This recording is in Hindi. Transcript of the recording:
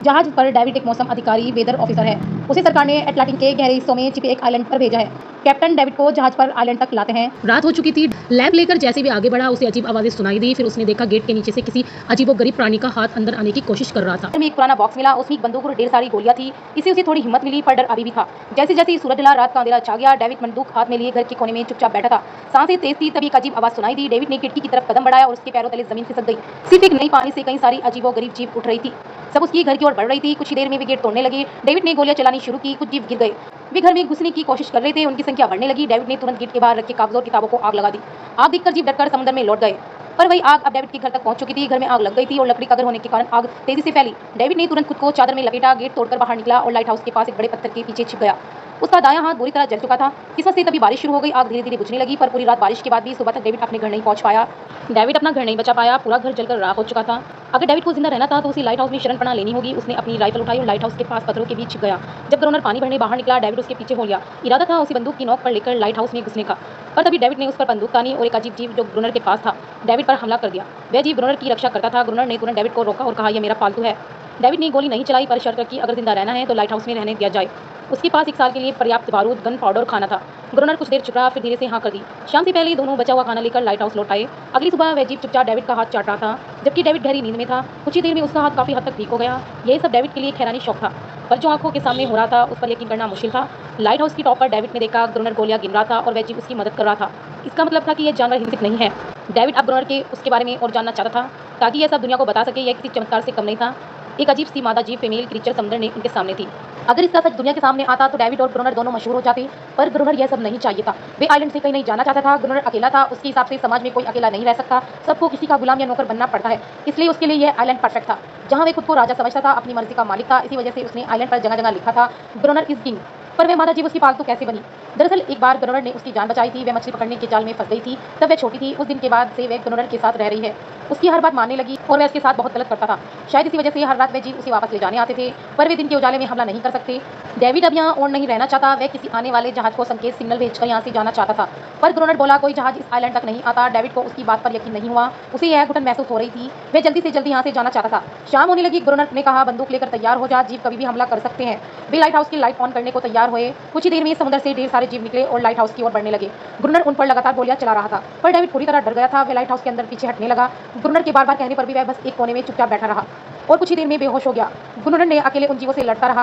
जहाज पर डेविड एक मौसम अधिकारी वेदर ऑफिसर है। उसे सरकार ने अटलांटिक के गहरे हिस्सों में छिपे एक आइलैंड पर भेजा है। कैप्टन डेविड को जहाज पर आइलैंड तक लाते हैं। रात हो चुकी थी। लैंप लेकर जैसे भी आगे बढ़ा उसे अजीब आवाजें सुनाई दी। फिर उसने देखा गेट के नीचे से किसी अजीबोगरीब प्राणी का हाथ अंदर आने की कोशिश कर रहा था। में एक पुराना बॉक्स मिला, उसमें एक बंदूक और ढेर सारी गोलियां थी। इससे उसे थोड़ी हिम्मत मिली, पर डर अभी भी था। जैसे जैसे सूरज ढला, रात का अंधेरा छा गया। डेविड बंदूक हाथ में लिए घर के कोने में चुपचाप बैठा था। सांसें तेज थी, तभी एक अजीब आवाज सुनाई दी। डेविड ने खिड़की की तरफ कदम बढ़ाया और उसके पैरों तले जमीन खिसक गई। सिर्फ एक नई पानी से कई सारी अजीबोगरीब जीव उठ रही थी। सब उसकी घर की ओर बढ़ रही थी। कुछ ही देर में वे गेट तोड़ने लगे। डेविड ने गोलियां चलानी शुरू की। कुछ जीव गिर गए। वे घर में घुसने की कोशिश कर रहे थे। उनकी संख्या बढ़ने लगी। डेविड ने तुरंत गेट के बाहर रखे कागजों और किताबों को आग लगा दी। आग देखकर जीव डरकर समुद्र में लौट गए। पर वही आग अब डेविड के घर तक पहुंच चुकी थी। घर में आग लग गई थी और लकड़ी का घर होने के कारण आग तेजी से फैली। डेविड ने तुरंत खुद को चादर में लपेटा, गेट तोड़कर बाहर निकला और लाइट हाउस के पास एक बड़े पत्थर के पीछे छिप गया। उसका दायां हाथ बुरी तरह जल चुका था। किस्मत से तभी बारिश शुरू हो गई। आग धीरे धीरे बुझने लगी, पर पूरी रात बारिश के बाद भी सुबह तक डेविड अपने घर नहीं पहुंच पाया। डेविड अपना घर नहीं बचा पाया। पूरा घर जलकर राख हो चुका था। अगर डेविड को जिंदा रहना था तो उसे लाइट हाउस में शरण पनाह लेनी होगी। उसने अपनी राइफल उठाई और लाइट हाउस के पास पत्थरों के बीच छिप गया। जब ग्रोनर पानी भरने बाहर निकला, डेविड उसके पीछे हो लिया। इरादा था उसे बंदूक की नोक पर लेकर लाइट हाउस में घुसने का, पर तभी डेविड ने उस पर बंदूक तानी और एक अजीब जीव जो ग्रोनर के पास था, डेविड पर हमला कर दिया। वह जीव ग्रोनर की रक्षा करता था। ग्रोनर ने तुरंत डेविड को रोका और कहा, यह मेरा पालतू है। डेविड ने गोली नहीं चलाई, पर शर्त रखी, अगर जिंदा रहना है तो लाइट हाउस में रहने दिया जाए। उसके पास 1 साल के लिए पर्याप्त बारूद, गन पाउडर और खाना था। ग्रोनर कुछ देर चुप रहा, फिर धीरे से हाँ कर दी। शाम से पहले दोनों बचा हुआ खाना लेकर लाइट हाउस लौट आए। अगली सुबह वह जीव चुपचाप डेविड का हाथ चाट रहा था, जबकि डेविड गहरी नींद में था। कुछ ही देर में उसका हाथ काफी हद तक ठीक हो गया। यह सब डेविड के लिए एक हैरानी शौक था, पर जो आंखों के सामने हो रहा था उस पर यकीन करना मुश्किल था। लाइट हाउस की टॉप पर डेविड ने देखा ग्रोनर गोलियां गिन रहा था और वह जीव उसकी मदद कर रहा था। इसका मतलब था कि यह जानवर हिंसक नहीं है। डेविड अब ग्रोनर के उसके बारे में और जानना चाहता था, ताकि यह सब दुनिया को बता सके। यह किसी चमत्कार से कम नहीं था। एक अजीब सी मादा जीव, फीमेल क्रीचर समुद्र ने उनके सामने थी। अगर इसका सच दुनिया के सामने आता तो डेविड और ग्रोनर दोनों मशहूर हो जाते, पर ग्रोनर यह सब नहीं चाहिए था। वे आइलैंड से कहीं नहीं जाना चाहता था। ग्रोनर अकेला था। उसके हिसाब से समाज में कोई अकेला नहीं रह सकता। सबको किसी का गुलाम या नौकर बनना पड़ता है। इसलिए उसके लिए यह आइलैंड परफेक्ट था, जहां वे खुद को राजा समझता था, अपनी मर्जी का मालिक था। इसी वजह से उसने आइलैंड पर जगह जगह लिखा था, ग्रोनर इज किंग। पर वह मादा जीव उसकी पालतू कैसे बनी? दरअसल एक बार ग्रोनर ने उसकी जान बचाई थी। वह मछली पकड़ने के जाल में फंस गई थी। तब वह छोटी थी। उस दिन के बाद से वह ग्रोनर के साथ रह रही है। उसकी हर बात मानने लगी और वह उसके साथ बहुत गलत करता था। शायद इसी वजह से हर रात वह जीव उसे वापस ले जाने आते थे, पर वे दिन के उजाले में हमला नहीं कर सकते। डेविड अब यहाँ और नहीं रहना चाहता। वह किसी आने वाले जहाज को संकेत सिग्नल भेजकर यहाँ से जाना चाहता था, पर ग्रोनर बोला कोई जहाज इस आइलैंड तक नहीं आता। डेविड को उसकी बात पर यकीन नहीं हुआ। उसे यह घुटन महसूस हो रही थी। वह जल्दी से जल्दी यहाँ से जाना चाहता था। शाम होने लगी। ग्रोनर ने कहा, बंदूक लेकर तैयार हो जा, जीव कभी भी हमला कर सकते हैं। वे लाइट हाउस की लाइट ऑन करने को तैयार हुए। कुछ ही देर में समुद्र से ढेर सारे जीव निकले और लाइट हाउस की ओर बढ़ने लगे। ग्रोनर उन पर लगातार गोलियां चला रहा था, पर डेविड पूरी तरह डर गया था। वह लाइट हाउस के अंदर पीछे हटने लगा। ग्रोनर के बार बार कहने पर भी वह बस एक कोने में चुपचाप बैठा रहा और कुछ ही देर में बेहोश हो गया। ग्रोनर ने अकेले उन जीवों से लड़ता रहा।